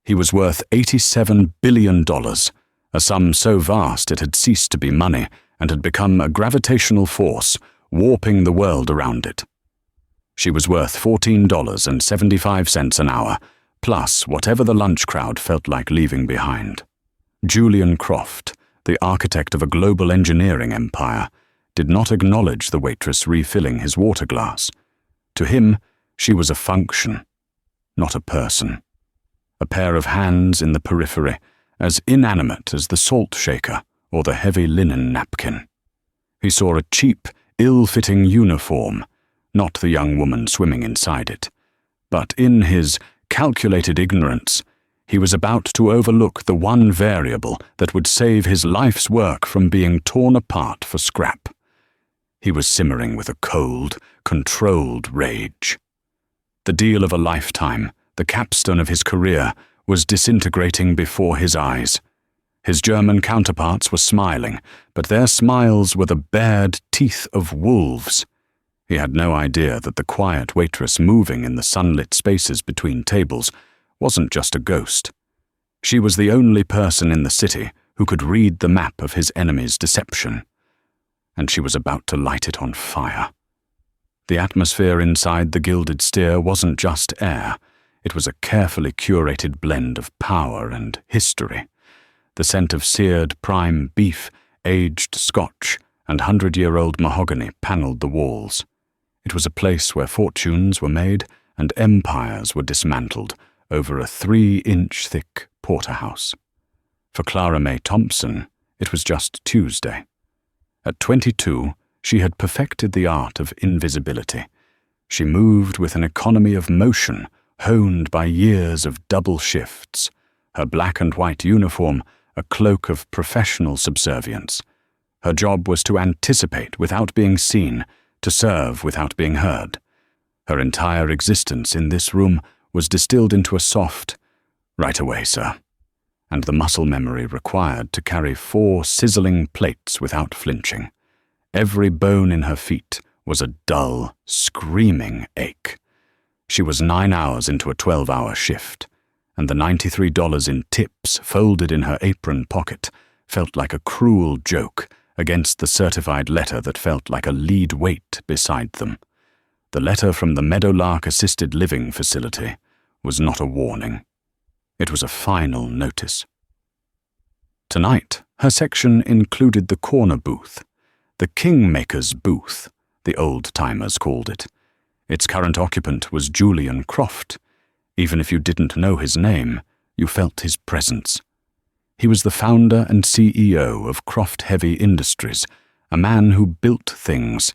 He was worth $87 billion, a sum so vast it had ceased to be money and had become a gravitational force, warping the world around it. She was worth $14.75 an hour, plus whatever the lunch crowd felt like leaving behind. Julian Croft, the architect of a global engineering empire, did not acknowledge the waitress refilling his water glass. To him, she was a function, not a person. A pair of hands in the periphery, as inanimate as the salt shaker or the heavy linen napkin. He saw a cheap, ill-fitting uniform, not the young woman swimming inside it. But in his calculated ignorance, he was about to overlook the one variable that would save his life's work from being torn apart for scrap. He was simmering with a cold, controlled rage. The deal of a lifetime, the capstone of his career, was disintegrating before his eyes. His German counterparts were smiling, but their smiles were the bared teeth of wolves. He had no idea that the quiet waitress moving in the sunlit spaces between tables wasn't just a ghost. She was the only person in the city who could read the map of his enemy's deception. And she was about to light it on fire. The atmosphere inside the Gilded Steer wasn't just air. It was a carefully curated blend of power and history. The scent of seared prime beef, aged Scotch, and 100-year-old mahogany panelled the walls. It was a place where fortunes were made and empires were dismantled over a 3-inch thick porterhouse. For Clara May Thompson, it was just Tuesday. At 22, she had perfected the art of invisibility. She moved with an economy of motion honed by years of double shifts, her black and white uniform a cloak of professional subservience. Her job was to anticipate without being seen, to serve without being heard. Her entire existence in this room was distilled into a soft, "Right away, sir," and the muscle memory required to carry 4 sizzling plates without flinching. Every bone in her feet was a dull, screaming ache. She was 9 hours into a 12-hour shift, and the $93 in tips folded in her apron pocket felt like a cruel joke against the certified letter that felt like a lead weight beside them. The letter from the Meadowlark Assisted Living Facility was not a warning. It was a final notice. Tonight, her section included the corner booth, the Kingmaker's booth, the old-timers called it. Its current occupant was Julian Croft. Even if you didn't know his name, you felt his presence. He was the founder and CEO of Croft Heavy Industries, a man who built things,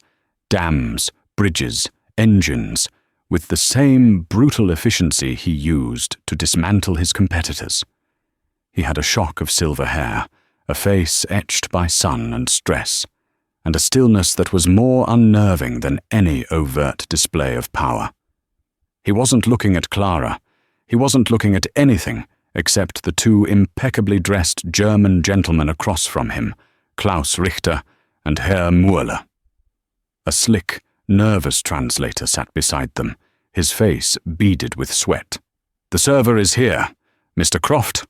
dams, bridges, engines, with the same brutal efficiency he used to dismantle his competitors. He had a shock of silver hair, a face etched by sun and stress, and a stillness that was more unnerving than any overt display of power. He wasn't looking at Clara. He wasn't looking at anything except the 2 impeccably dressed German gentlemen across from him, Klaus Richter and Herr Mueller. A slick, nervous translator sat beside them, his face beaded with sweat. "The server is here, Mr. Croft,"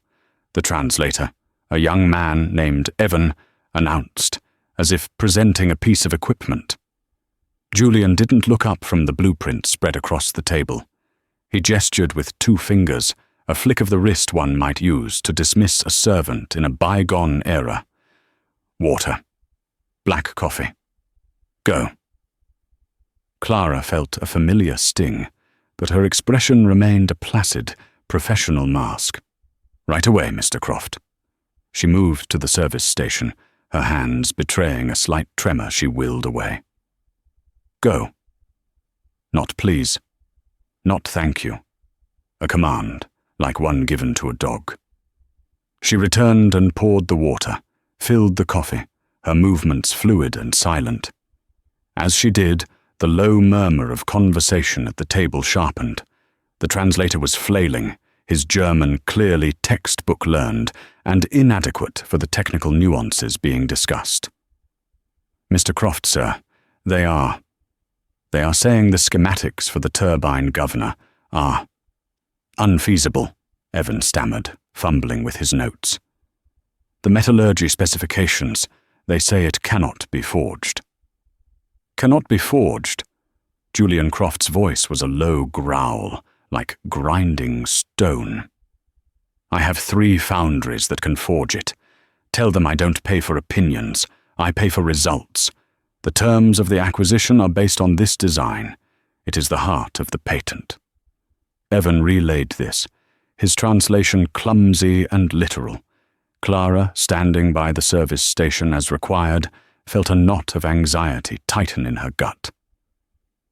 the translator, a young man named Evan, announced, as if presenting a piece of equipment. Julian didn't look up from the blueprint spread across the table. He gestured with 2 fingers, a flick of the wrist one might use to dismiss a servant in a bygone era. "Water. Black coffee. Go." Clara felt a familiar sting, but her expression remained a placid, professional mask. "Right away, Mr. Croft." She moved to the service station, her hands betraying a slight tremor she willed away. "Go." Not please. Not thank you. A command, like one given to a dog. She returned and poured the water, filled the coffee, her movements fluid and silent. As she did, the low murmur of conversation at the table sharpened. The translator was flailing, his German clearly textbook learned and inadequate for the technical nuances being discussed. "Mr. Croft, sir, they are saying the schematics for the turbine governor are unfeasible," Evan stammered, fumbling with his notes. "The metallurgy specifications, they say it cannot be forged." "Cannot be forged?" Julian Croft's voice was a low growl, like grinding stone. "I have 3 foundries that can forge it. Tell them I don't pay for opinions. I pay for results. The terms of the acquisition are based on this design. It is the heart of the patent." Evan relayed this, his translation clumsy and literal. Clara, standing by the service station as required, felt a knot of anxiety tighten in her gut.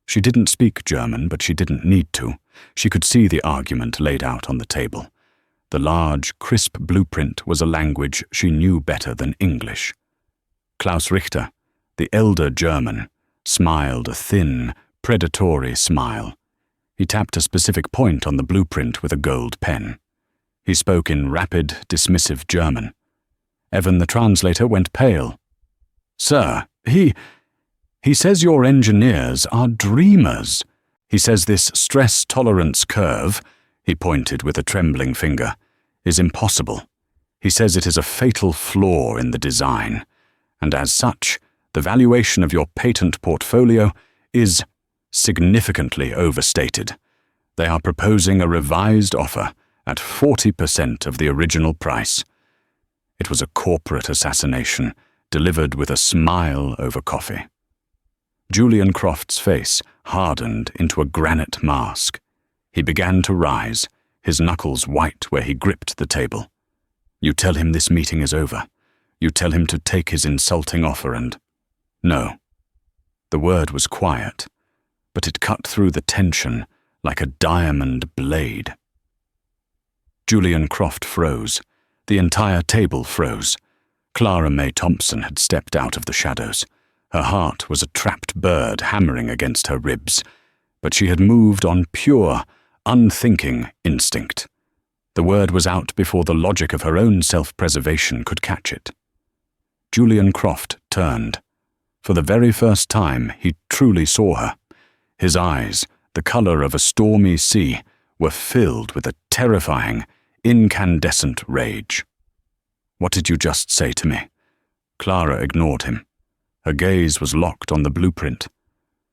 She didn't speak German, but she didn't need to. She could see the argument laid out on the table. The large, crisp blueprint was a language she knew better than English. Klaus Richter, the elder German, smiled a thin, predatory smile. He tapped a specific point on the blueprint with a gold pen. He spoke in rapid, dismissive German. Evan the translator went pale. "Sir, he says your engineers are dreamers. He says this stress tolerance curve," he pointed with a trembling finger, "is impossible. He says it is a fatal flaw in the design, and as such, the valuation of your patent portfolio is significantly overstated. They are proposing a revised offer at 40% of the original price." It was a corporate assassination, delivered with a smile over coffee. Julian Croft's face hardened into a granite mask. He began to rise, his knuckles white where he gripped the table. "You tell him this meeting is over. You tell him to take his insulting offer and—" "No." The word was quiet, but it cut through the tension like a diamond blade. Julian Croft froze. The entire table froze. Clara May Thompson had stepped out of the shadows. Her heart was a trapped bird hammering against her ribs, but she had moved on pure, unthinking instinct. The word was out before the logic of her own self-preservation could catch it. Julian Croft turned. For the very first time, he truly saw her. His eyes, the color of a stormy sea, were filled with a terrifying, incandescent rage. "What did you just say to me?" Clara ignored him. Her gaze was locked on the blueprint.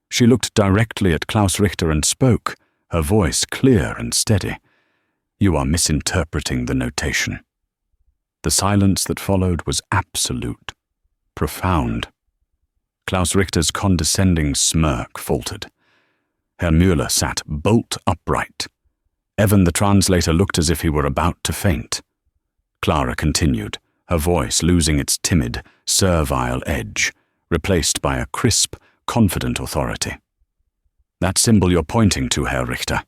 She looked directly at Klaus Richter and spoke, her voice clear and steady. "You are misinterpreting the notation." The silence that followed was absolute, profound. Klaus Richter's condescending smirk faltered. Herr Müller sat bolt upright. Evan the translator looked as if he were about to faint. Clara continued, her voice losing its timid, servile edge, replaced by a crisp, confident authority. "That symbol you're pointing to, Herr Richter,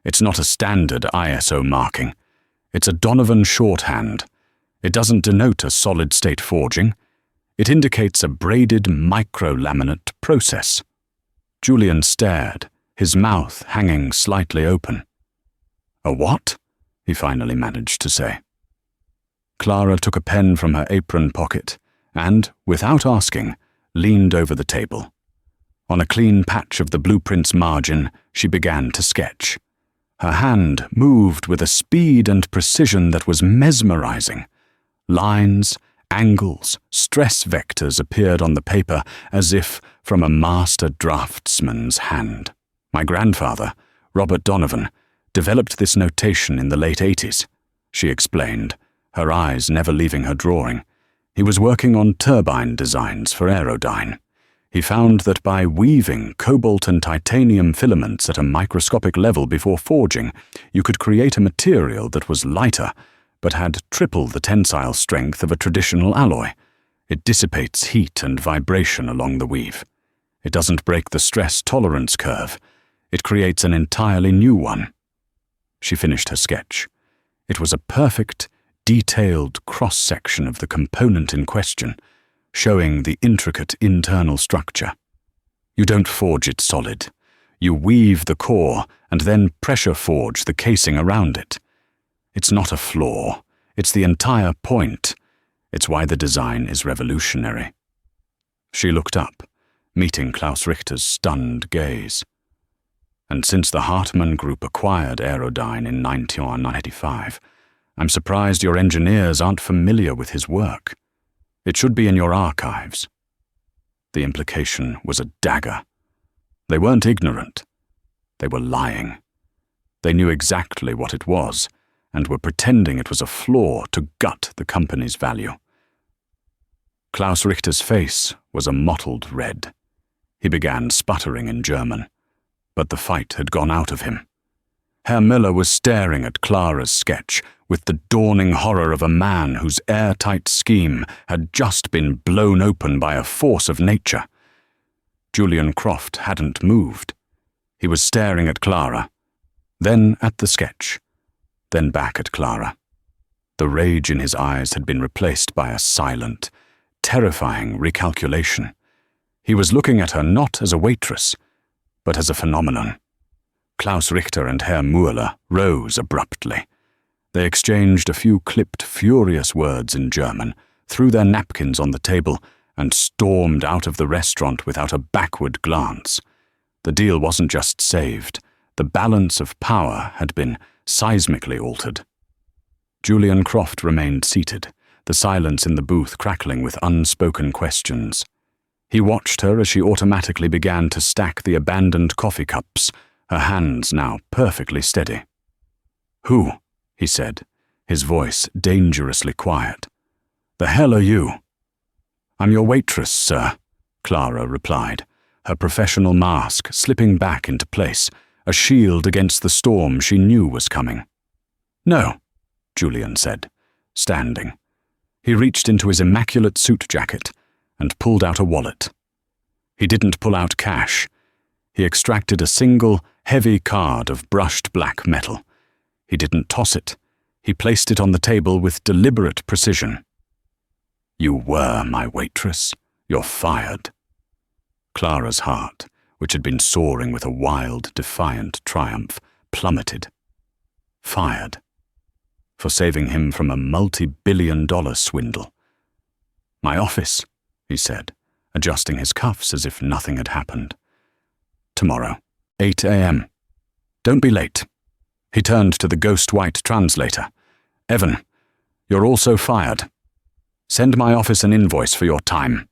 it's not a standard ISO marking. It's a Donovan shorthand. It doesn't denote a solid-state forging. It indicates a braided microlaminate process." Julian stared, his mouth hanging slightly open. "A what?" he finally managed to say. Clara took a pen from her apron pocket and, without asking, leaned over the table. On a clean patch of the blueprint's margin, she began to sketch. Her hand moved with a speed and precision that was mesmerizing. Lines, angles, stress vectors appeared on the paper as if from a master draftsman's hand. "My grandfather, Robert Donovan, developed this notation in the late 80s, she explained, her eyes never leaving her drawing. He was working on turbine designs for Aerodyne. He found that by weaving cobalt and titanium filaments at a microscopic level before forging, you could create a material that was lighter, but had triple the tensile strength of a traditional alloy. It dissipates heat and vibration along the weave. It doesn't break the stress tolerance curve. It creates an entirely new one." She finished her sketch. It was a perfect, detailed cross-section of the component in question, showing the intricate internal structure. You don't forge it solid. You weave the core and then pressure forge the casing around it. It's not a flaw. It's the entire point. It's why the design is revolutionary. She looked up, meeting Klaus Richter's stunned gaze. And since the Hartmann Group acquired Aerodyne in 1995, I'm surprised your engineers aren't familiar with his work. It should be in your archives." The implication was a dagger. They weren't ignorant. They were lying. They knew exactly what it was, and were pretending it was a flaw to gut the company's value. Klaus Richter's face was a mottled red. He began sputtering in German, but the fight had gone out of him. Herr Müller was staring at Clara's sketch with the dawning horror of a man whose airtight scheme had just been blown open by a force of nature. Julian Croft hadn't moved. He was staring at Clara, then at the sketch, then back at Clara. The rage in his eyes had been replaced by a silent, terrifying recalculation. He was looking at her not as a waitress, but as a phenomenon. Klaus Richter and Herr Müller rose abruptly. They exchanged a few clipped, furious words in German, threw their napkins on the table, and stormed out of the restaurant without a backward glance. The deal wasn't just saved. The balance of power had been seismically altered. Julian Croft remained seated, the silence in the booth crackling with unspoken questions. He watched her as she automatically began to stack the abandoned coffee cups, her hands now perfectly steady. "Who?" he said, his voice dangerously quiet. "The hell are you?" "I'm your waitress, sir," Clara replied, her professional mask slipping back into place, a shield against the storm she knew was coming. "No," Julian said, standing. He reached into his immaculate suit jacket and pulled out a wallet. He didn't pull out cash. He extracted a single, heavy card of brushed black metal. He didn't toss it. He placed it on the table with deliberate precision. "You were my waitress. You're fired." Clara's heart, which had been soaring with a wild, defiant triumph, plummeted. Fired. For saving him from a multi-billion-dollar swindle. "My office," he said, adjusting his cuffs as if nothing had happened. "Tomorrow, 8 a.m. Don't be late." He turned to the ghost-white translator. "Evan, you're also fired. Send my office an invoice for your time."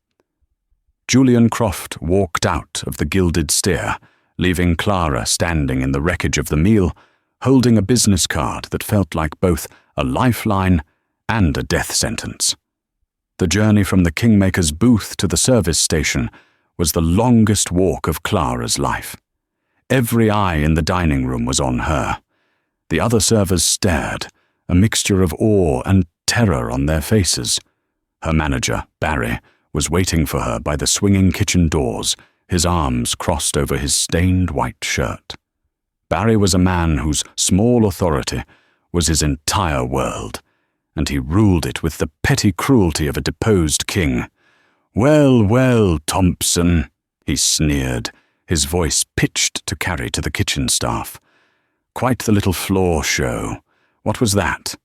Julian Croft walked out of the gilded steer, leaving Clara standing in the wreckage of the meal, holding a business card that felt like both a lifeline and a death sentence. The journey from the Kingmaker's booth to the service station was the longest walk of Clara's life. Every eye in the dining room was on her. The other servers stared, a mixture of awe and terror on their faces. Her manager, Barry, was waiting for her by the swinging kitchen doors, his arms crossed over his stained white shirt. Barry was a man whose small authority was his entire world, and he ruled it with the petty cruelty of a deposed king. "Well, well, Thompson," he sneered, his voice pitched to carry to the kitchen staff. "Quite the little floor show. What was that?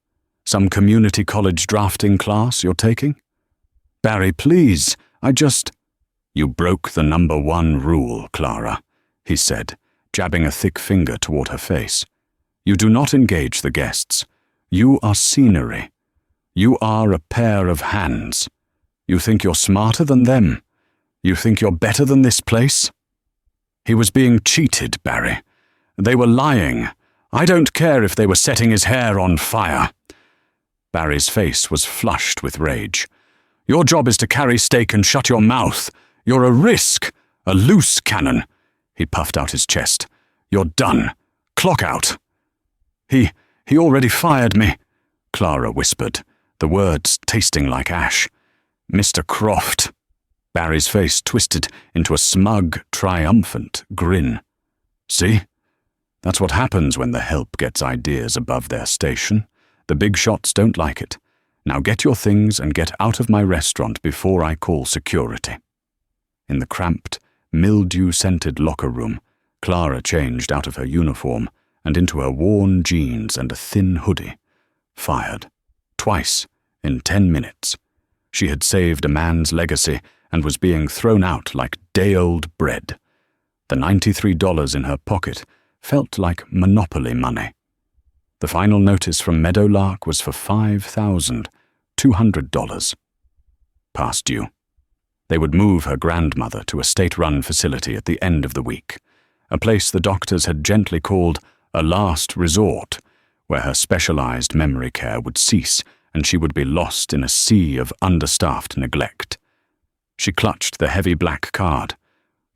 Some community college drafting class you're taking?" "Barry, please, I just—" "You broke the number one rule, Clara," he said, jabbing a thick finger toward her face. "You do not engage the guests. You are scenery. You are a pair of hands. You think you're smarter than them? You think you're better than this place?" He was being cheated, Barry. They were lying. I don't care if they were setting his hair on fire. Barry's face was flushed with rage. "Your job is to carry steak and shut your mouth. You're a risk, a loose cannon." He puffed out his chest. "You're done. Clock out." He already fired me," Clara whispered, the words tasting like ash. "Mr. Croft." Barry's face twisted into a smug, triumphant grin. "See? That's what happens when the help gets ideas above their station. The big shots don't like it. Now get your things and get out of my restaurant before I call security." In the cramped, mildew-scented locker room, Clara changed out of her uniform and into her worn jeans and a thin hoodie. Fired. Twice, in 10 minutes. She had saved a man's legacy and was being thrown out like day-old bread. The $93 in her pocket felt like Monopoly money. The final notice from Meadowlark was for $5,200. Past due. They would move her grandmother to a state-run facility at the end of the week, a place the doctors had gently called a last resort, where her specialized memory care would cease and she would be lost in a sea of understaffed neglect. She clutched the heavy black card.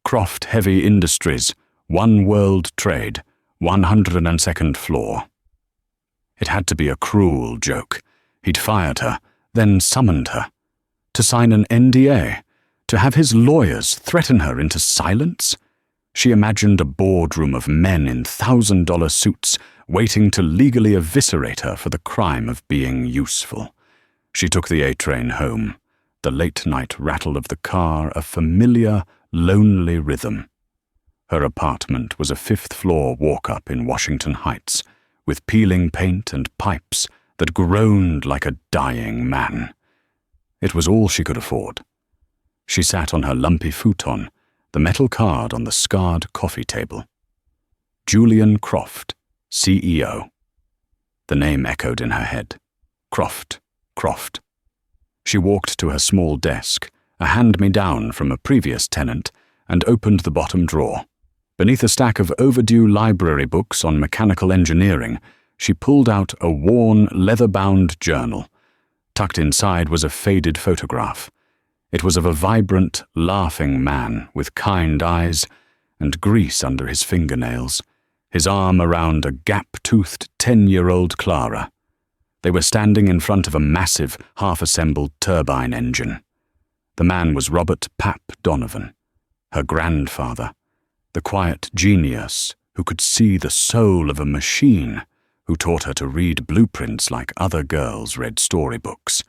Croft Heavy Industries, One World Trade, 102nd floor. It had to be a cruel joke. He'd fired her, then summoned her. To sign an NDA, to have his lawyers threaten her into silence? She imagined a boardroom of men in $1,000 suits waiting to legally eviscerate her for the crime of being useful. She took the A train home, the late-night rattle of the car a familiar, lonely rhythm. Her apartment was a fifth-floor walk-up in Washington Heights, with peeling paint and pipes that groaned like a dying man. It was all she could afford. She sat on her lumpy futon, the metal card on the scarred coffee table. Julian Croft, CEO. The name echoed in her head. Croft, Croft. She walked to her small desk, a hand-me-down from a previous tenant, and opened the bottom drawer. Beneath a stack of overdue library books on mechanical engineering, she pulled out a worn, leather-bound journal. Tucked inside was a faded photograph. It was of a vibrant, laughing man with kind eyes and grease under his fingernails, his arm around a gap-toothed 10-year-old Clara. They were standing in front of a massive, half-assembled turbine engine. The man was Robert Pap Donovan, her grandfather, the quiet genius who could see the soul of a machine, who taught her to read blueprints like other girls read storybooks.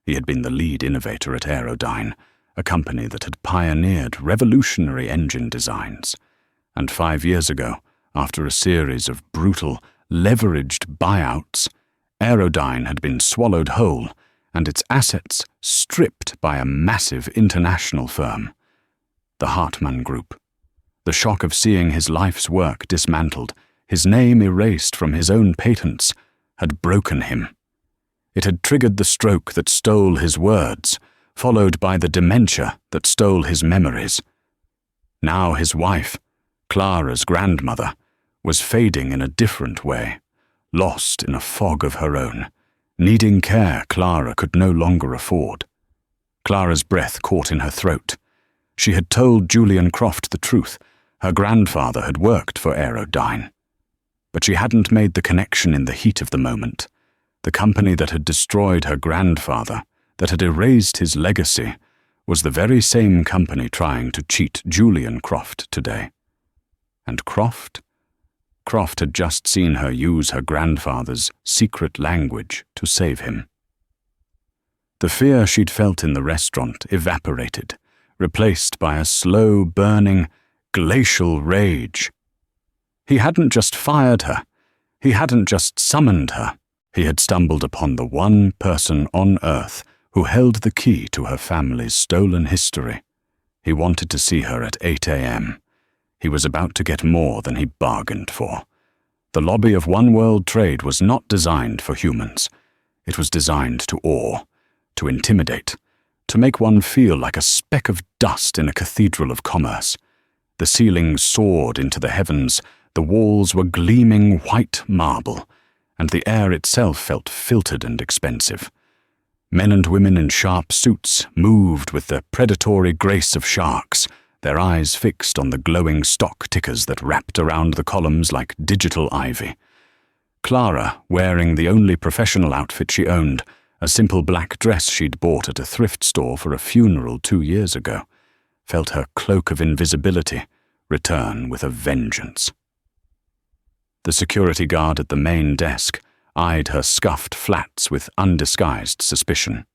He had been the lead innovator at Aerodyne, a company that had pioneered revolutionary engine designs. And 5 years ago, after a series of brutal, leveraged buyouts, Aerodyne had been swallowed whole and its assets stripped by a massive international firm. The Hartman Group. The shock of seeing his life's work dismantled, his name erased from his own patents, had broken him. It had triggered the stroke that stole his words, followed by the dementia that stole his memories. Now his wife, Clara's grandmother, was fading in a different way, lost in a fog of her own, needing care Clara could no longer afford. Clara's breath caught in her throat. She had told Julian Croft the truth. Her grandfather had worked for Aerodyne. But she hadn't made the connection in the heat of the moment. The company that had destroyed her grandfather, that had erased his legacy, was the very same company trying to cheat Julian Croft today. And Croft? Croft had just seen her use her grandfather's secret language to save him. The fear she'd felt in the restaurant evaporated, replaced by a slow, burning, glacial rage. He hadn't just fired her. He hadn't just summoned her. He had stumbled upon the one person on Earth who held the key to her family's stolen history. He wanted to see her at 8 a.m. He was about to get more than he bargained for. The lobby of One World Trade was not designed for humans. It was designed to awe, to intimidate, to make one feel like a speck of dust in a cathedral of commerce. The ceiling soared into the heavens, the walls were gleaming white marble, and the air itself felt filtered and expensive. Men and women in sharp suits moved with the predatory grace of sharks, their eyes fixed on the glowing stock tickers that wrapped around the columns like digital ivy. Clara, wearing the only professional outfit she owned, a simple black dress she'd bought at a thrift store for a funeral 2 years ago, felt her cloak of invisibility return with a vengeance. The security guard at the main desk eyed her scuffed flats with undisguised suspicion.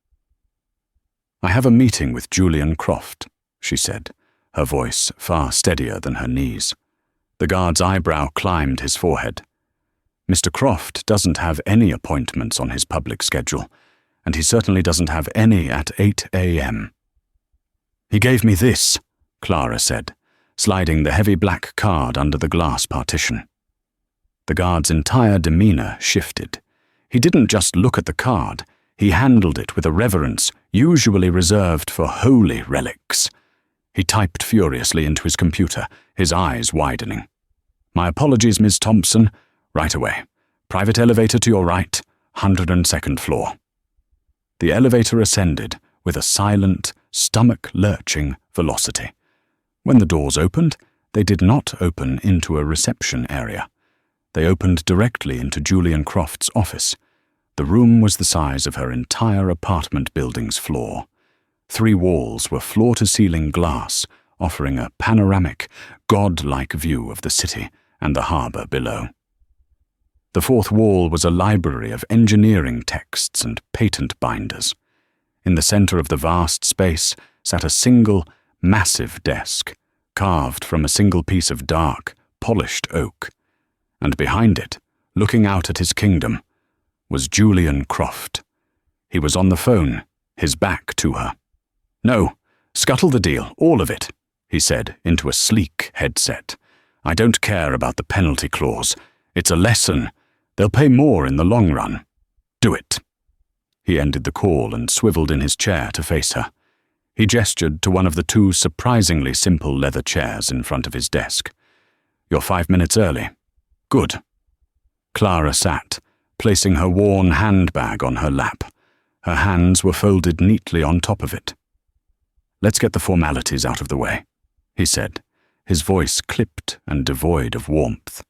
"I have a meeting with Julian Croft," she said, her voice far steadier than her knees. The guard's eyebrow climbed his forehead. "Mr. Croft doesn't have any appointments on his public schedule, and he certainly doesn't have any at 8 a.m. "He gave me this," Clara said, sliding the heavy black card under the glass partition. The guard's entire demeanor shifted. He didn't just look at the card, he handled it with a reverence usually reserved for holy relics. He typed furiously into his computer, his eyes widening. "My apologies, Ms. Thompson. Right away. Private elevator to your right, 102nd floor." The elevator ascended with a silent, stomach-lurching velocity. When the doors opened, they did not open into a reception area. They opened directly into Julian Croft's office. The room was the size of her entire apartment building's floor. 3 walls were floor-to-ceiling glass, offering a panoramic, god-like view of the city and the harbor below. The 4th wall was a library of engineering texts and patent binders. In the center of the vast space sat a single, massive desk, carved from a single piece of dark, polished oak. And behind it, looking out at his kingdom, was Julian Croft. He was on the phone, his back to her. "No, scuttle the deal, all of it," he said into a sleek headset. "I don't care about the penalty clause. It's a lesson. They'll pay more in the long run. Do it." He ended the call and swiveled in his chair to face her. He gestured to one of the 2 surprisingly simple leather chairs in front of his desk. "You're 5 minutes early." "Good." Clara sat, placing her worn handbag on her lap. Her hands were folded neatly on top of it. "Let's get the formalities out of the way," he said, his voice clipped and devoid of warmth.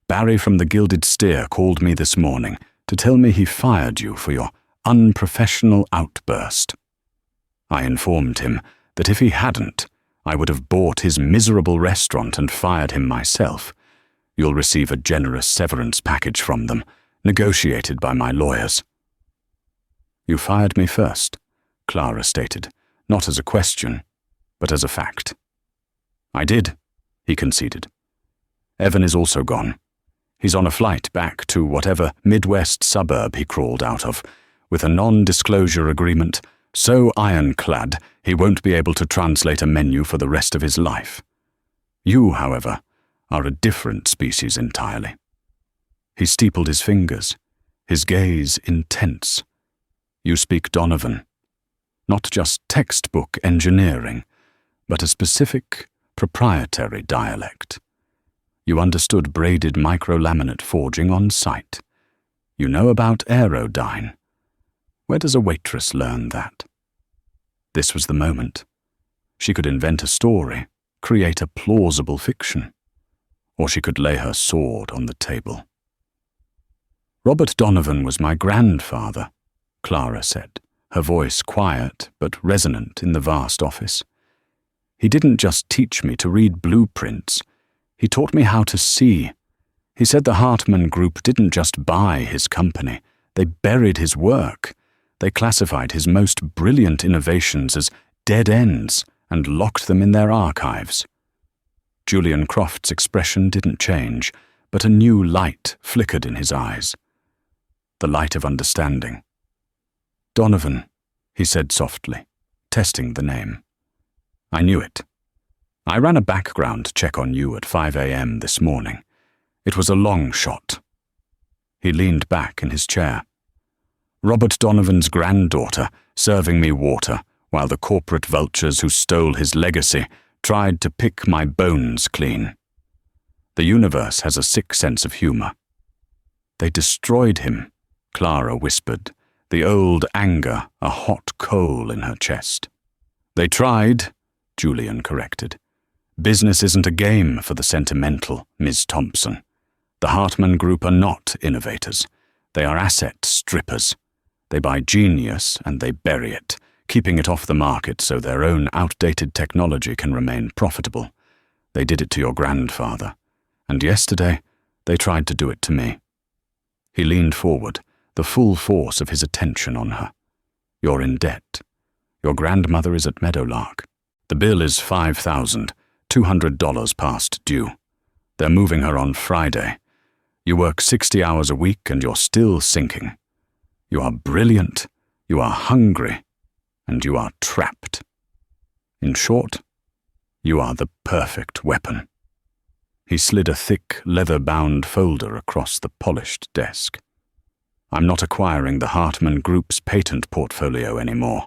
"Barry from the Gilded Steer called me this morning to tell me he fired you for your unprofessional outburst. I informed him that if he hadn't, I would have bought his miserable restaurant and fired him myself. You'll receive a generous severance package from them, negotiated by my lawyers." "You fired me first," Clara stated, not as a question, but as a fact. "I did," he conceded. "Evan is also gone. He's on a flight back to whatever Midwest suburb he crawled out of, with a non-disclosure agreement so ironclad he won't be able to translate a menu for the rest of his life. You, however, are a different species entirely." He steepled his fingers, his gaze intense. "You speak Donovan. Not just textbook engineering, but a specific, proprietary dialect. You understood braided microlaminate forging on site. You know about aerodyne. Where does a waitress learn that?" This was the moment. She could invent a story, create a plausible fiction, or she could lay her sword on the table. "Robert Donovan was my grandfather," Clara said, her voice quiet but resonant in the vast office. "He didn't just teach me to read blueprints. He taught me how to see. He said the Hartman Group didn't just buy his company, they buried his work. They classified his most brilliant innovations as dead ends and locked them in their archives." Julian Croft's expression didn't change, but a new light flickered in his eyes. The light of understanding. "Donovan," he said softly, testing the name. "I knew it. I ran a background check on you at 5 a.m. this morning. It was a long shot." He leaned back in his chair. "Robert Donovan's granddaughter serving me water while the corporate vultures who stole his legacy tried to pick my bones clean. The universe has a sick sense of humor." "They destroyed him," Clara whispered, the old anger a hot coal in her chest. "They tried," Julian corrected. "Business isn't a game for the sentimental, Ms. Thompson. The Hartman Group are not innovators. They are asset strippers. They buy genius and they bury it, keeping it off the market so their own outdated technology can remain profitable. They did it to your grandfather, and yesterday they tried to do it to me." He leaned forward, the full force of his attention on her. "You're in debt. Your grandmother is at Meadowlark. The bill is $5,200 past due. They're moving her on Friday. You work 60 hours a week and you're still sinking. You are brilliant, you are hungry, and you are trapped. In short, you are the perfect weapon." He slid a thick, leather-bound folder across the polished desk. I'm not acquiring the Hartman Group's patent portfolio anymore.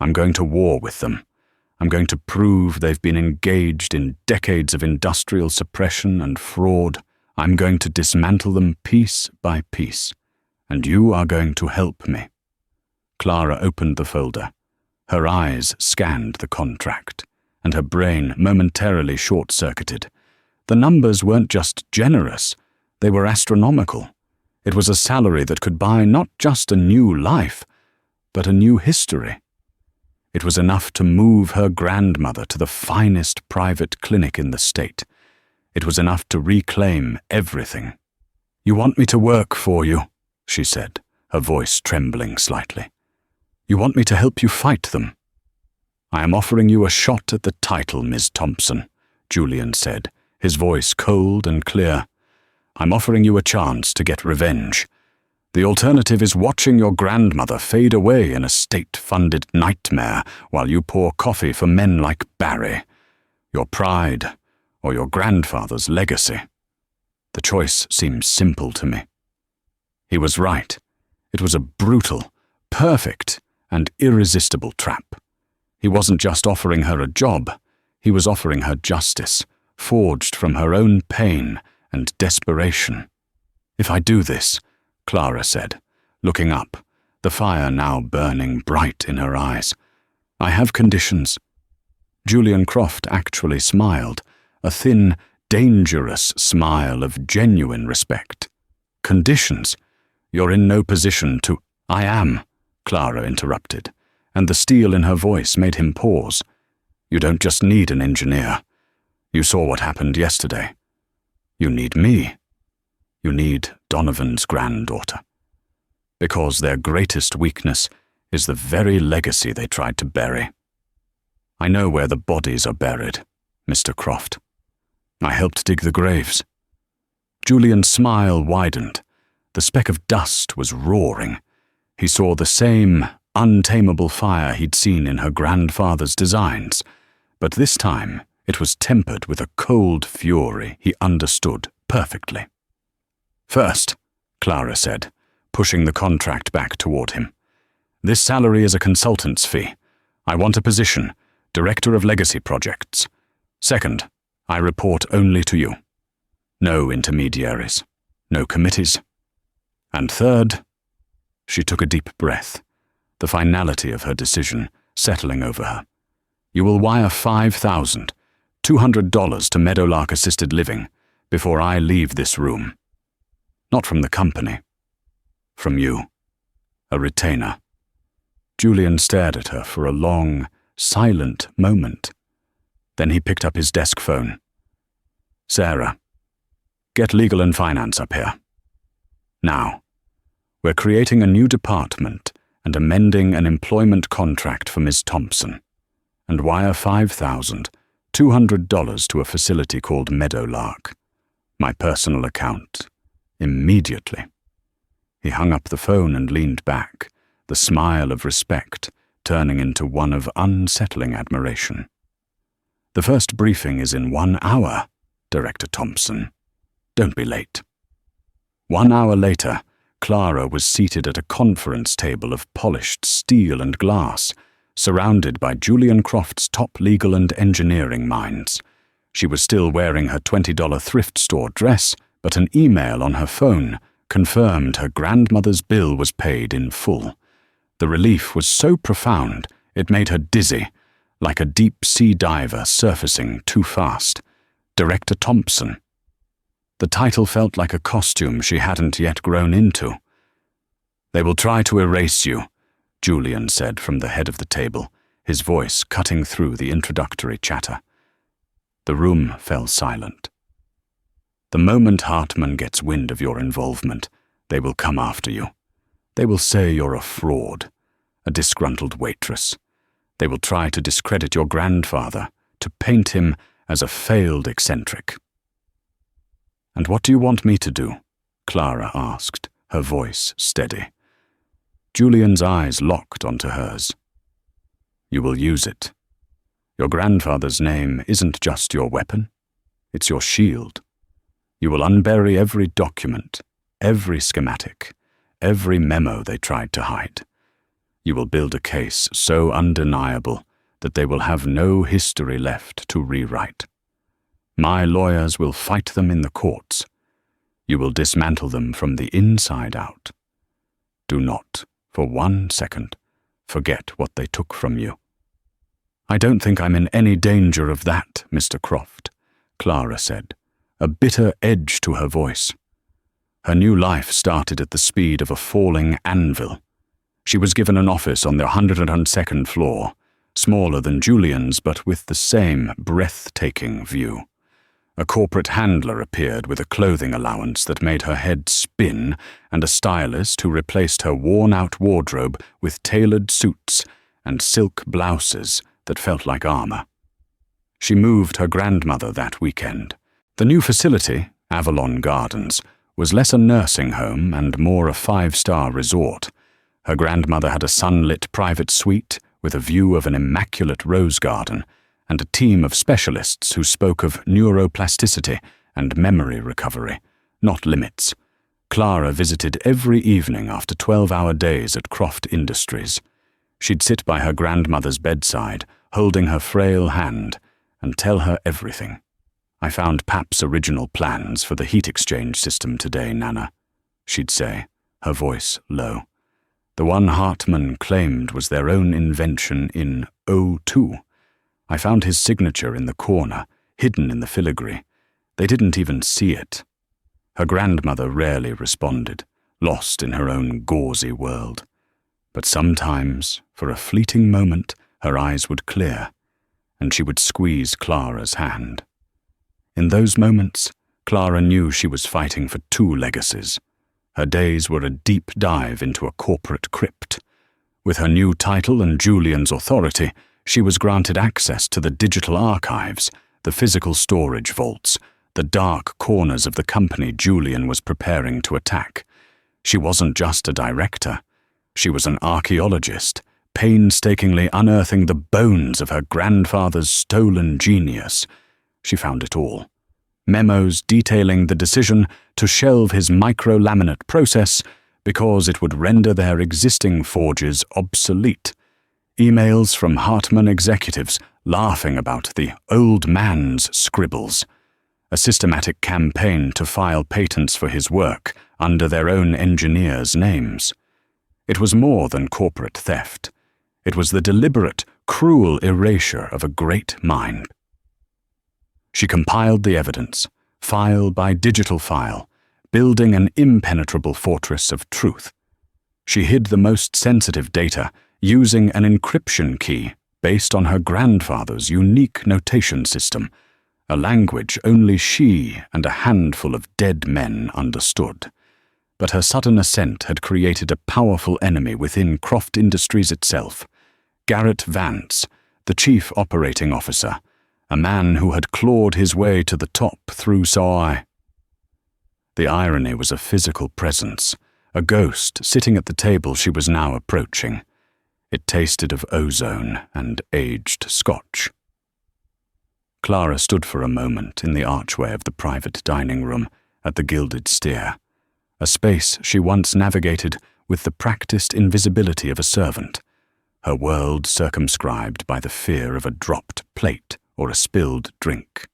I'm going to war with them. I'm going to prove they've been engaged in decades of industrial suppression and fraud. I'm going to dismantle them piece by piece. And you are going to help me. Clara opened the folder. Her eyes scanned the contract, and her brain momentarily short-circuited. The numbers weren't just generous, they were astronomical. It was a salary that could buy not just a new life, but a new history. It was enough to move her grandmother to the finest private clinic in the state. It was enough to reclaim everything. "You want me to work for you," she said, her voice trembling slightly. "You want me to help you fight them." "I am offering you a shot at the title, Ms. Thompson," Julian said, his voice cold and clear. "I'm offering you a chance to get revenge. The alternative is watching your grandmother fade away in a state-funded nightmare while you pour coffee for men like Barry. Your pride or your grandfather's legacy. The choice seems simple to me." He was right. It was a brutal, perfect, and irresistible trap. He wasn't just offering her a job, he was offering her justice, forged from her own pain and desperation. "If I do this," Clara said, looking up, the fire now burning bright in her eyes, "I have conditions." Julian Croft actually smiled, a thin, dangerous smile of genuine respect. "Conditions? You're in no position to—" "I am," Clara interrupted, and the steel in her voice made him pause. "You don't just need an engineer. You saw what happened yesterday. You need me. You need Donovan's granddaughter. Because their greatest weakness is the very legacy they tried to bury. I know where the bodies are buried, Mr. Croft. I helped dig the graves." Julian's smile widened. The speck of dust was roaring. He saw the same untamable fire he'd seen in her grandfather's designs, but this time it was tempered with a cold fury he understood perfectly. "First," Clara said, pushing the contract back toward him, "this salary is a consultant's fee. I want a position, Director of Legacy Projects. Second, I report only to you. No intermediaries, no committees. And third," she took a deep breath, the finality of her decision settling over her, "you will wire $5,200 to Meadowlark Assisted Living before I leave this room. Not from the company. From you. A retainer." Julian stared at her for a long, silent moment. Then he picked up his desk phone. "Sarah, get legal and finance up here. Now, we're creating a new department and amending an employment contract for Ms. Thompson, and wire $5,200 to a facility called Meadowlark, my personal account, immediately." He hung up the phone and leaned back, the smile of respect turning into one of unsettling admiration. "The first briefing is in 1 hour, Director Thompson. Don't be late." 1 hour later, Clara was seated at a conference table of polished steel and glass, surrounded by Julian Croft's top legal and engineering minds. She was still wearing her $20 thrift store dress, but an email on her phone confirmed her grandmother's bill was paid in full. The relief was so profound it made her dizzy, like a deep-sea diver surfacing too fast. Director Thompson. The title felt like a costume she hadn't yet grown into. "They will try to erase you," Julian said from the head of the table, his voice cutting through the introductory chatter. The room fell silent. "The moment Hartman gets wind of your involvement, they will come after you. They will say you're a fraud, a disgruntled waitress. They will try to discredit your grandfather, to paint him as a failed eccentric." "And what do you want me to do?" Clara asked, her voice steady. Julian's eyes locked onto hers. "You will use it. Your grandfather's name isn't just your weapon. It's your shield. You will unbury every document, every schematic, every memo they tried to hide. You will build a case so undeniable that they will have no history left to rewrite. My lawyers will fight them in the courts. You will dismantle them from the inside out. Do not, for 1 second, forget what they took from you. I don't think I'm in any danger of that, Mr. Croft, Clara said, a bitter edge to her voice. Her new life started at the speed of a falling anvil. She was given an office on the 102nd floor, smaller than Julian's but with the same breathtaking view. A corporate handler appeared with a clothing allowance that made her head spin and a stylist who replaced her worn-out wardrobe with tailored suits and silk blouses that felt like armor. She moved her grandmother that weekend. The new facility, Avalon Gardens, was less a nursing home and more a 5-star resort. Her grandmother had a sunlit private suite with a view of an immaculate rose garden and a team of specialists who spoke of neuroplasticity and memory recovery, not limits. Clara visited every evening after 12-hour days at Croft Industries. She'd sit by her grandmother's bedside, holding her frail hand, and tell her everything. I found Pap's original plans for the heat exchange system today, Nana, she'd say, her voice low. The one Hartman claimed was their own invention in '02. I found his signature in the corner, hidden in the filigree. They didn't even see it. Her grandmother rarely responded, lost in her own gauzy world. But sometimes, for a fleeting moment, her eyes would clear, and she would squeeze Clara's hand. In those moments, Clara knew she was fighting for 2 legacies. Her days were a deep dive into a corporate crypt. With her new title and Julian's authority, she was granted access to the digital archives, the physical storage vaults, the dark corners of the company Julian was preparing to attack. She wasn't just a director. She was an archaeologist, painstakingly unearthing the bones of her grandfather's stolen genius. She found it all. Memos detailing the decision to shelve his microlaminate process because it would render their existing forges obsolete. Emails from Hartman executives laughing about the old man's scribbles. A systematic campaign to file patents for his work under their own engineers' names. It was more than corporate theft. It was the deliberate, cruel erasure of a great mind. She compiled the evidence, file by digital file, building an impenetrable fortress of truth. She hid the most sensitive data, using an encryption key based on her grandfather's unique notation system, a language only she and a handful of dead men understood. But her sudden ascent had created a powerful enemy within Croft Industries itself. Garrett Vance, the chief operating officer, a man who had clawed his way to the top through Soai. The irony was a physical presence, a ghost sitting at the table she was now approaching. It tasted of ozone and aged scotch. Clara stood for a moment in the archway of the private dining room at the Gilded Steer, a space she once navigated with the practiced invisibility of a servant, her world circumscribed by the fear of a dropped plate or a spilled drink.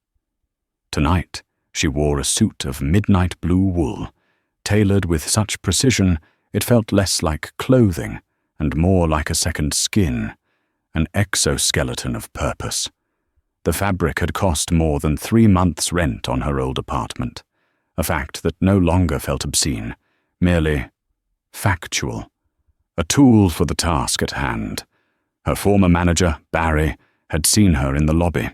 Tonight, she wore a suit of midnight blue wool, tailored with such precision it felt less like clothing and more like a second skin, an exoskeleton of purpose. The fabric had cost more than 3 months' rent on her old apartment, a fact that no longer felt obscene, merely factual, a tool for the task at hand. Her former manager, Barry, had seen her in the lobby.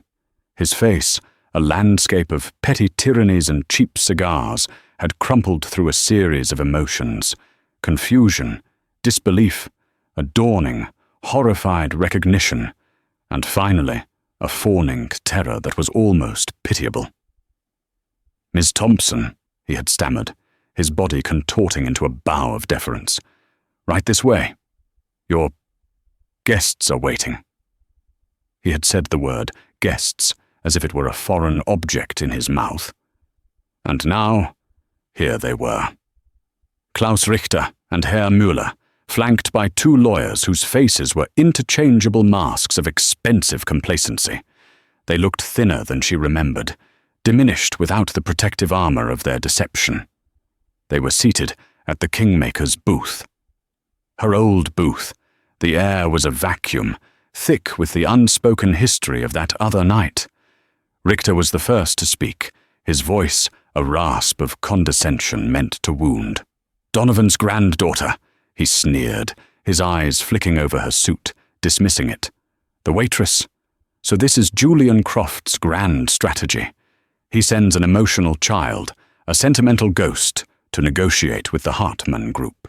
His face, a landscape of petty tyrannies and cheap cigars, had crumpled through a series of emotions: confusion, disbelief, a dawning, horrified recognition, and finally, a fawning terror that was almost pitiable. "Miss Thompson," he had stammered, his body contorting into a bow of deference. "Right this way. Your guests are waiting." He had said the word guests as if it were a foreign object in his mouth. And now, here they were. Klaus Richter and Herr Müller, flanked by two lawyers whose faces were interchangeable masks of expensive complacency. They looked thinner than she remembered, diminished without the protective armor of their deception. They were seated at the Kingmaker's booth. Her old booth. The air was a vacuum, thick with the unspoken history of that other night. Richter was the first to speak, his voice a rasp of condescension meant to wound. "Donovan's granddaughter," he sneered, his eyes flicking over her suit, dismissing it. "The waitress. So this is Julian Croft's grand strategy. He sends an emotional child, a sentimental ghost, to negotiate with the Hartmann Group."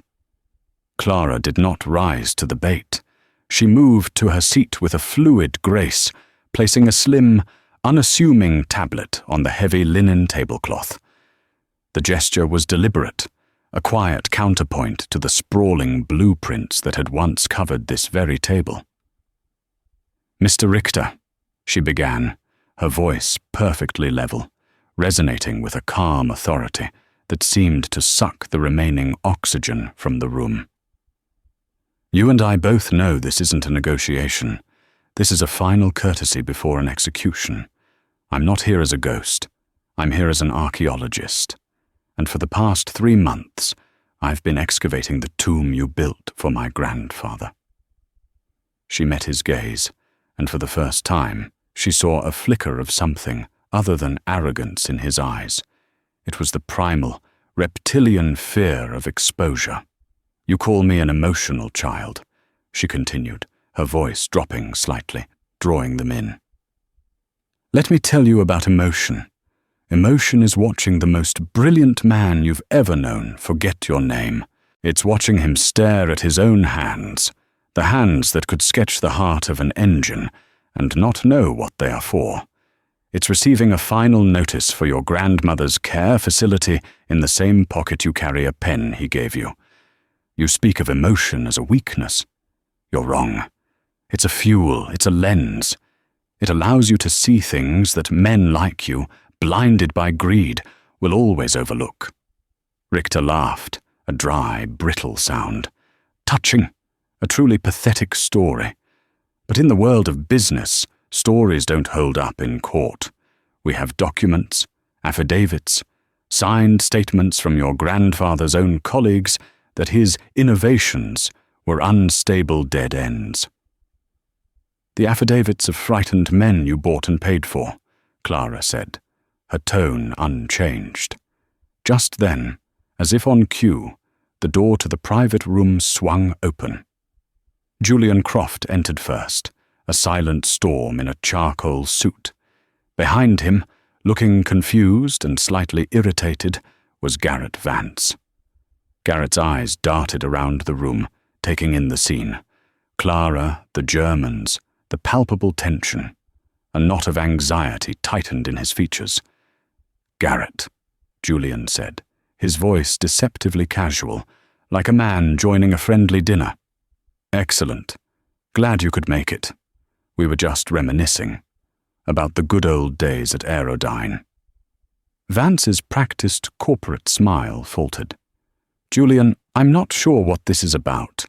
Clara did not rise to the bait. She moved to her seat with a fluid grace, placing a slim, unassuming tablet on the heavy linen tablecloth. The gesture was deliberate, a quiet counterpoint to the sprawling blueprints that had once covered this very table. "Mr. Richter," she began, her voice perfectly level, resonating with a calm authority that seemed to suck the remaining oxygen from the room. "You and I both know this isn't a negotiation. This is a final courtesy before an execution. I'm not here as a ghost. I'm here as an archaeologist. And for the past 3 months, I've been excavating the tomb you built for my grandfather." She met his gaze, and for the first time, she saw a flicker of something other than arrogance in his eyes. It was the primal, reptilian fear of exposure. "You call me an emotional child," she continued, her voice dropping slightly, drawing them in. "Let me tell you about emotion. Emotion is watching the most brilliant man you've ever known forget your name. It's watching him stare at his own hands, the hands that could sketch the heart of an engine and not know what they are for. It's receiving a final notice for your grandmother's care facility in the same pocket you carry a pen he gave you. You speak of emotion as a weakness. You're wrong. It's a fuel, it's a lens. It allows you to see things that men like you, blinded by greed, will always overlook." Richter laughed, a dry, brittle sound. "Touching, a truly pathetic story. But in the world of business, stories don't hold up in court. We have documents, affidavits, signed statements from your grandfather's own colleagues that his innovations were unstable dead ends." "The affidavits of frightened men you bought and paid for," Clara said, her tone unchanged. Just then, as if on cue, the door to the private room swung open. Julian Croft entered first, a silent storm in a charcoal suit. Behind him, looking confused and slightly irritated, was Garrett Vance. Garrett's eyes darted around the room, taking in the scene. Clara, the Germans, the palpable tension. A knot of anxiety tightened in his features. "Garrett," Julian said, his voice deceptively casual, like a man joining a friendly dinner. "Excellent. Glad you could make it. We were just reminiscing about the good old days at Aerodyne." Vance's practiced corporate smile faltered. "Julian, I'm not sure what this is about.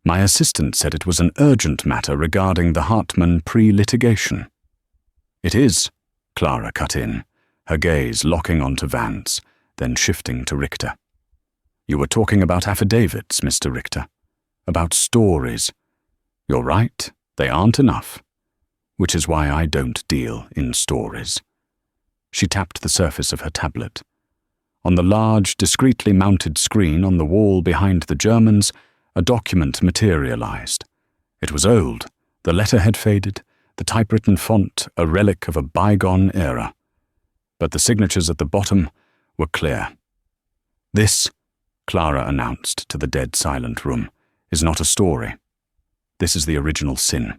My assistant said it was an urgent matter regarding the Hartmann pre-litigation." "It is," Clara cut in, her gaze locking onto Vance, then shifting to Richter. "You were talking about affidavits, Mr. Richter. About stories. You're right, they aren't enough. Which is why I don't deal in stories." She tapped the surface of her tablet. On the large, discreetly mounted screen on the wall behind the Germans, a document materialized. It was old, the letterhead faded, the typewritten font a relic of a bygone era. But the signatures at the bottom were clear. "This," Clara announced to the dead silent room, "is not a story. This is the original sin,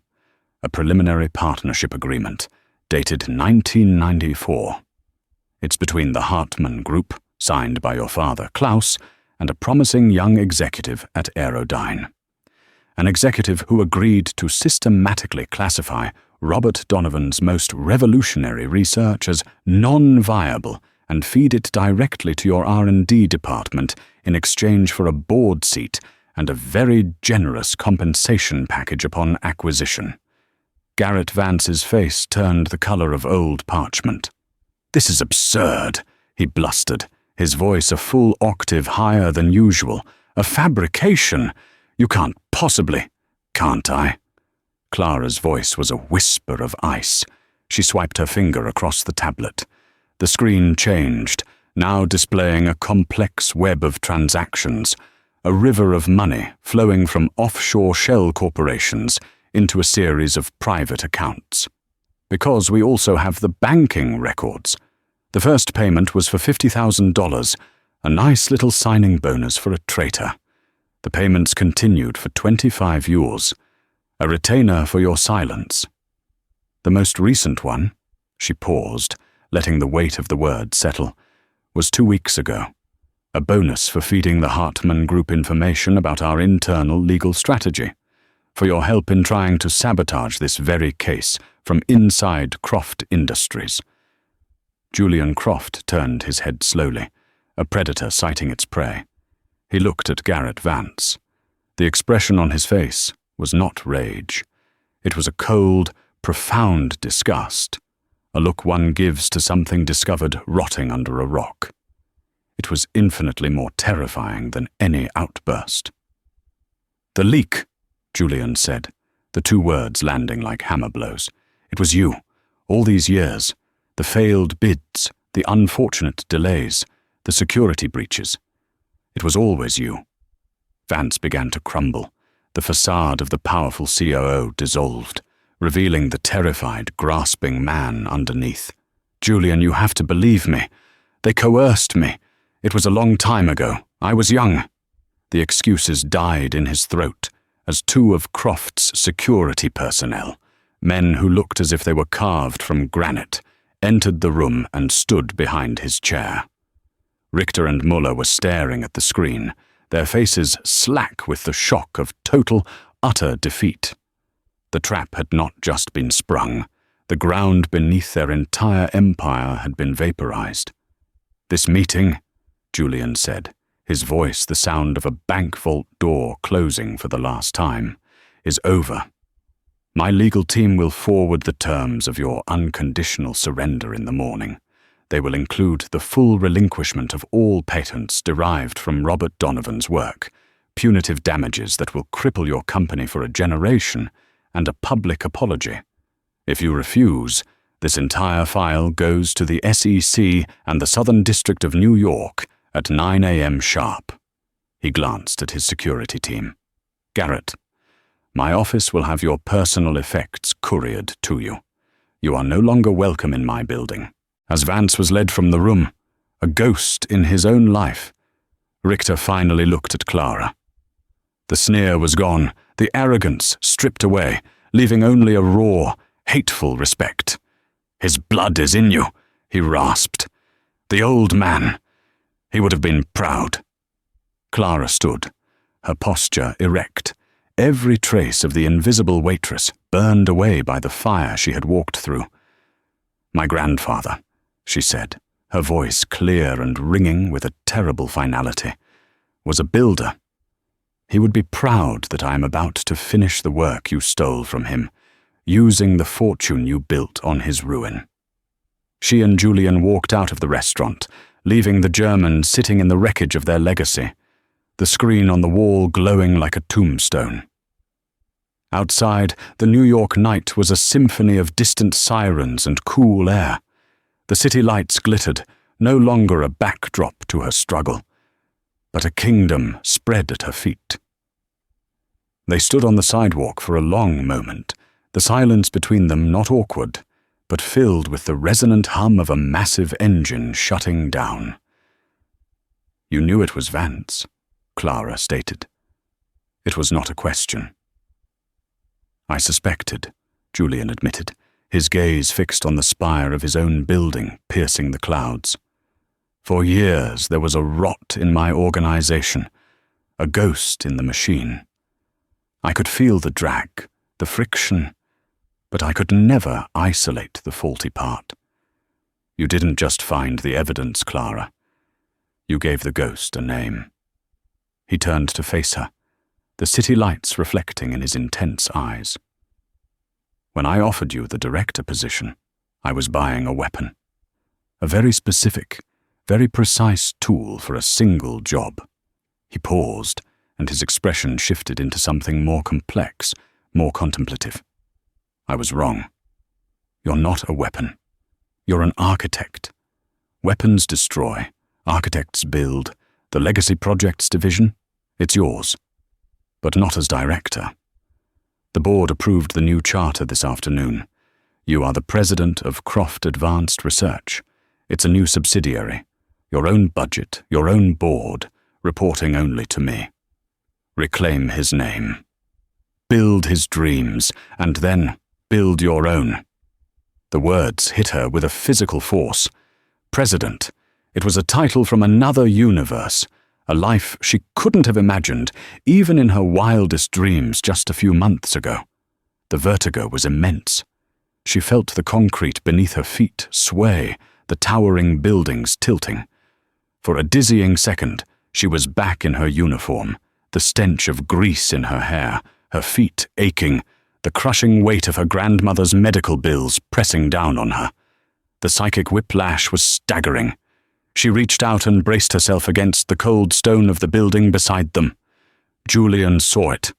a preliminary partnership agreement, dated 1994. It's between the Hartmann Group, signed by your father, Klaus, and a promising young executive at Aerodyne. An executive who agreed to systematically classify Robert Donovan's most revolutionary research as non-viable and feed it directly to your R&D department in exchange for a board seat and a very generous compensation package upon acquisition. Garrett Vance's face turned the color of old parchment. "This is absurd," he blustered, his voice a full octave higher than usual. "A fabrication? You can't possibly—" "Can't I?" Clara's voice was a whisper of ice. She swiped her finger across the tablet. The screen changed, now displaying a complex web of transactions, a river of money flowing from offshore shell corporations into a series of private accounts. Because we also have the banking records. The first payment was for $50,000, a nice little signing bonus for a traitor. The payments continued for 25 years. A retainer for your silence. The most recent one, she paused, letting the weight of the word settle, was 2 weeks ago. A bonus for feeding the Hartman Group information about our internal legal strategy, for your help in trying to sabotage this very case from inside Croft Industries. Julian Croft turned his head slowly, a predator sighting its prey. He looked at Garrett Vance. The expression on his face was not rage. It was a cold, profound disgust, a look one gives to something discovered rotting under a rock. It was infinitely more terrifying than any outburst. "The leak," Julian said, the two words landing like hammer blows. "It was you, all these years, the failed bids, the unfortunate delays, the security breaches. It was always you." Vance began to crumble. The facade of the powerful COO dissolved, revealing the terrified, grasping man underneath. "Julian, you have to believe me. They coerced me. It was a long time ago. I was young." The excuses died in his throat as two of Croft's security personnel, men who looked as if they were carved from granite, entered the room and stood behind his chair. Richter and Muller were staring at the screen, their faces slack with the shock of total, utter defeat. The trap had not just been sprung. The ground beneath their entire empire had been vaporized. "This meeting," Julian said, his voice the sound of a bank vault door closing for the last time, "is over. My legal team will forward the terms of your unconditional surrender in the morning. They will include the full relinquishment of all patents derived from Robert Donovan's work, punitive damages that will cripple your company for a generation, and a public apology. If you refuse, this entire file goes to the SEC and the Southern District of New York at 9 a.m. sharp." He glanced at his security team. "Garrett, my office will have your personal effects couriered to you. You are no longer welcome in my building." As Vance was led from the room, a ghost in his own life, Richter finally looked at Clara. The sneer was gone, the arrogance stripped away, leaving only a raw, hateful respect. "His blood is in you," he rasped. "The old man. He would have been proud." Clara stood, her posture erect, every trace of the invisible waitress burned away by the fire she had walked through. "My grandfather," she said, her voice clear and ringing with a terrible finality, "was a builder. He would be proud that I am about to finish the work you stole from him, using the fortune you built on his ruin." She and Julian walked out of the restaurant, leaving the German sitting in the wreckage of their legacy, the screen on the wall glowing like a tombstone. Outside, the New York night was a symphony of distant sirens and cool air. The city lights glittered, no longer a backdrop to her struggle, but a kingdom spread at her feet. They stood on the sidewalk for a long moment, the silence between them not awkward, but filled with the resonant hum of a massive engine shutting down. "You knew it was Vance," Clara stated. It was not a question. "I suspected," Julian admitted, his gaze fixed on the spire of his own building, piercing the clouds. "For years there was a rot in my organization, a ghost in the machine. I could feel the drag, the friction, But I could never isolate the faulty part. You didn't just find the evidence, Clara. You gave the ghost a name. He turned to face her, the city lights reflecting in his intense eyes. When I offered you the director position, I was buying a weapon. A very specific, very precise tool for a single job. He paused, and his expression shifted into something more complex, more contemplative. I was wrong. You're not a weapon. You're an architect. Weapons destroy, architects build. The Legacy Projects division, it's yours. But not as director. The board approved the new charter this afternoon. You are the president of Croft Advanced Research. It's a new subsidiary. Your own budget, your own board, reporting only to me. Reclaim his name. Build his dreams, and then build your own. The words hit her with a physical force. President. It was a title from another universe, a life she couldn't have imagined, even in her wildest dreams just a few months ago. The vertigo was immense. She felt the concrete beneath her feet sway, the towering buildings tilting. For a dizzying second, she was back in her uniform, the stench of grease in her hair, her feet aching, the crushing weight of her grandmother's medical bills pressing down on her. The psychic whiplash was staggering. She reached out and braced herself against the cold stone of the building beside them. Julian saw it.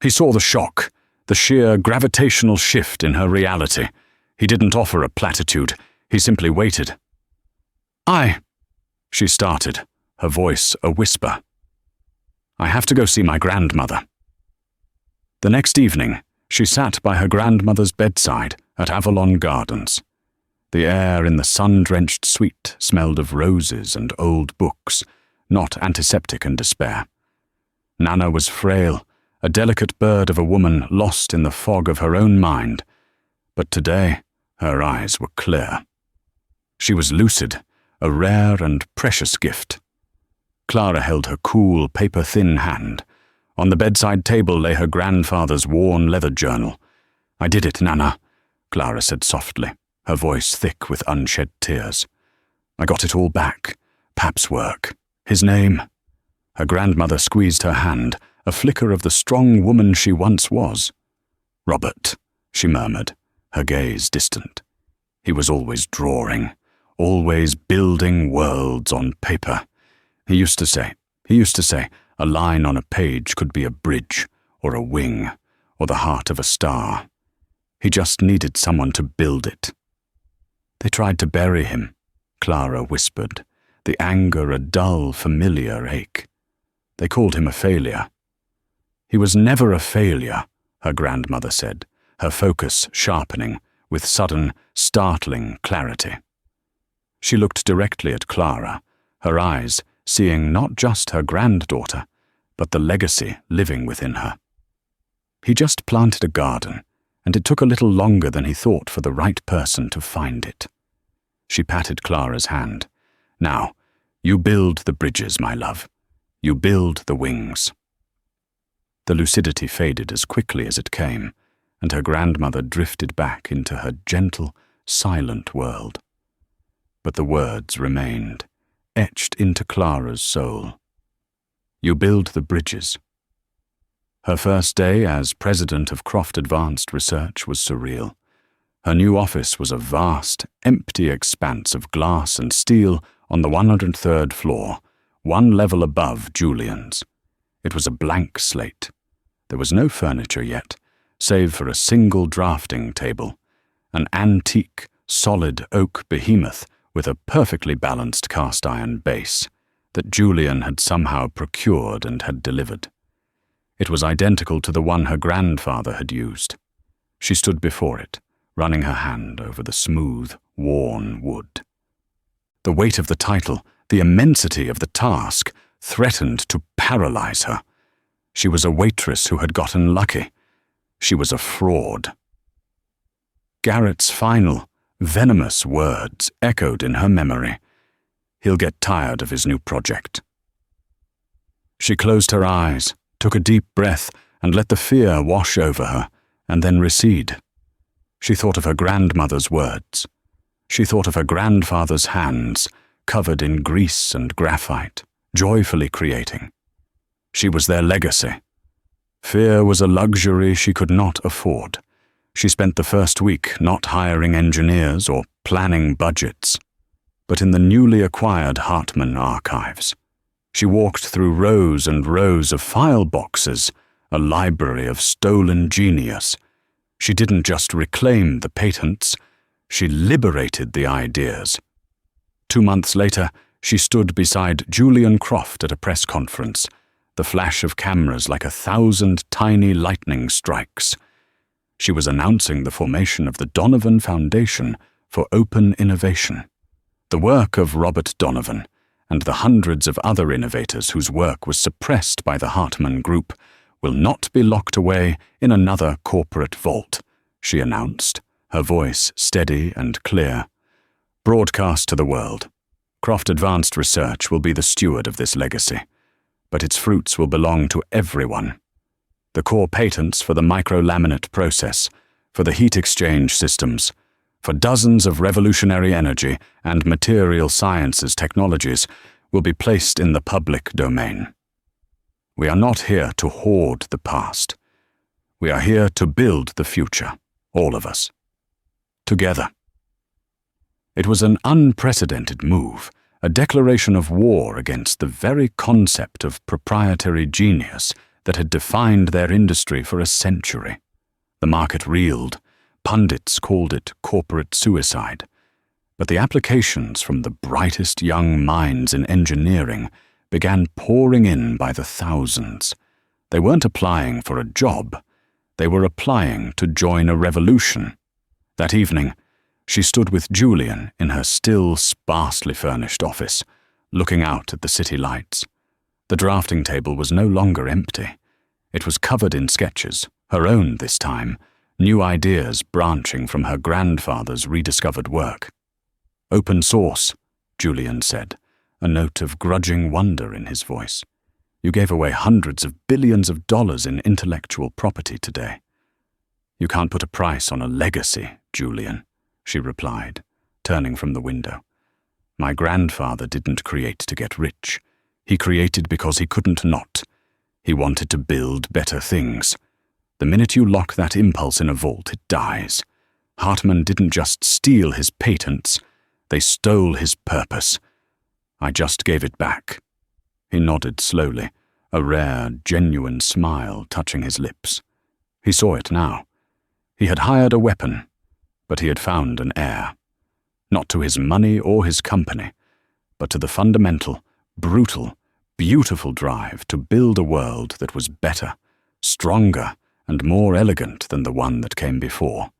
He saw the shock, the sheer gravitational shift in her reality. He didn't offer a platitude. He simply waited. She started, her voice a whisper. I have to go see my grandmother. The next evening, she sat by her grandmother's bedside at Avalon Gardens. The air in the sun-drenched suite smelled of roses and old books, not antiseptic and despair. Nana was frail, a delicate bird of a woman lost in the fog of her own mind, but today her eyes were clear. She was lucid, a rare and precious gift. Clara held her cool, paper-thin hand. On the bedside table lay her grandfather's worn leather journal. I did it, Nana, Clara said softly, her voice thick with unshed tears. I got it all back. Pap's work. His name. Her grandmother squeezed her hand, a flicker of the strong woman she once was. Robert, she murmured, her gaze distant. He was always drawing, always building worlds on paper. He used to say, a line on a page could be a bridge, or a wing, or the heart of a star. He just needed someone to build it. They tried to bury him, Clara whispered, the anger a dull, familiar ache. They called him a failure. He was never a failure, her grandmother said, her focus sharpening with sudden, startling clarity. She looked directly at Clara, her eyes seeing not just her granddaughter, but the legacy living within her. He just planted a garden, and it took a little longer than he thought for the right person to find it. She patted Clara's hand. Now, you build the bridges, my love. You build the wings. The lucidity faded as quickly as it came, and her grandmother drifted back into her gentle, silent world. But the words remained, etched into Clara's soul. You build the bridges. Her first day as president of Croft Advanced Research was surreal. Her new office was a vast, empty expanse of glass and steel on the 103rd floor, one level above Julian's. It was a blank slate. There was no furniture yet, save for a single drafting table, an antique, solid oak behemoth with a perfectly balanced cast-iron base that Julian had somehow procured and had delivered. It was identical to the one her grandfather had used. She stood before it, running her hand over the smooth, worn wood. The weight of the title, the immensity of the task, threatened to paralyze her. She was a waitress who had gotten lucky. She was a fraud. Garrett's final, venomous words echoed in her memory. He'll get tired of his new project. She closed her eyes, took a deep breath, and let the fear wash over her, and then recede. She thought of her grandmother's words. She thought of her grandfather's hands, covered in grease and graphite, joyfully creating. She was their legacy. Fear was a luxury she could not afford. She spent the first week not hiring engineers or planning budgets, but in the newly acquired Hartman archives. She walked through rows and rows of file boxes, a library of stolen genius. She didn't just reclaim the patents, she liberated the ideas. 2 months later, she stood beside Julian Croft at a press conference, the flash of cameras like 1,000 tiny lightning strikes. She was announcing the formation of the Donovan Foundation for Open Innovation. The work of Robert Donovan and the hundreds of other innovators whose work was suppressed by the Hartman Group will not be locked away in another corporate vault, she announced, her voice steady and clear. Broadcast to the world. Croft Advanced Research will be the steward of this legacy, but its fruits will belong to everyone. The core patents for the microlaminate process, for the heat exchange systems, for dozens of revolutionary energy and material sciences technologies will be placed in the public domain. We are not here to hoard the past. We are here to build the future, all of us. Together. It was an unprecedented move, a declaration of war against the very concept of proprietary genius that had defined their industry for a century. The market reeled. Pundits called it corporate suicide. But the applications from the brightest young minds in engineering began pouring in by the thousands. They weren't applying for a job. They were applying to join a revolution. That evening, she stood with Julian in her still sparsely furnished office, looking out at the city lights. The drafting table was no longer empty. It was covered in sketches, her own this time, new ideas branching from her grandfather's rediscovered work. "Open source," Julian said, a note of grudging wonder in his voice. "You gave away hundreds of billions of dollars in intellectual property today." "You can't put a price on a legacy, Julian," she replied, turning from the window. "My grandfather didn't create to get rich. He created because he couldn't not. He wanted to build better things. The minute you lock that impulse in a vault, it dies. Hartman didn't just steal his patents, they stole his purpose. I just gave it back." He nodded slowly, a rare, genuine smile touching his lips. He saw it now. He had hired a weapon, but he had found an heir. Not to his money or his company, but to the fundamental, brutal, beautiful drive to build a world that was better, stronger, and more elegant than the one that came before.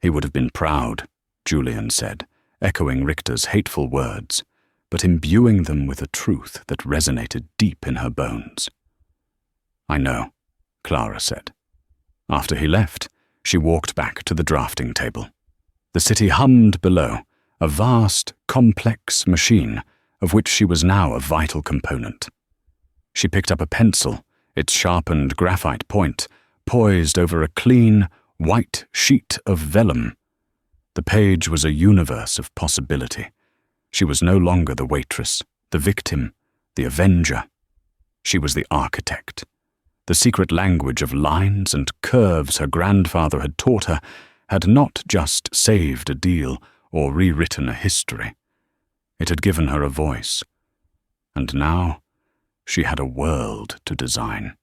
He would have been proud, Julian said, echoing Richter's hateful words, but imbuing them with a truth that resonated deep in her bones. "I know," Clara said. After he left, she walked back to the drafting table. The city hummed below, a vast, complex machine of which she was now a vital component. She picked up a pencil, its sharpened graphite point poised over a clean, white sheet of vellum. The page was a universe of possibility. She was no longer the waitress, the victim, the avenger. She was the architect. The secret language of lines and curves her grandfather had taught her had not just saved a deal or rewritten a history. It had given her a voice. And now she had a world to design.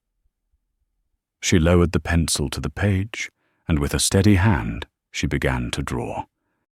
She lowered the pencil to the page, and with a steady hand she began to draw.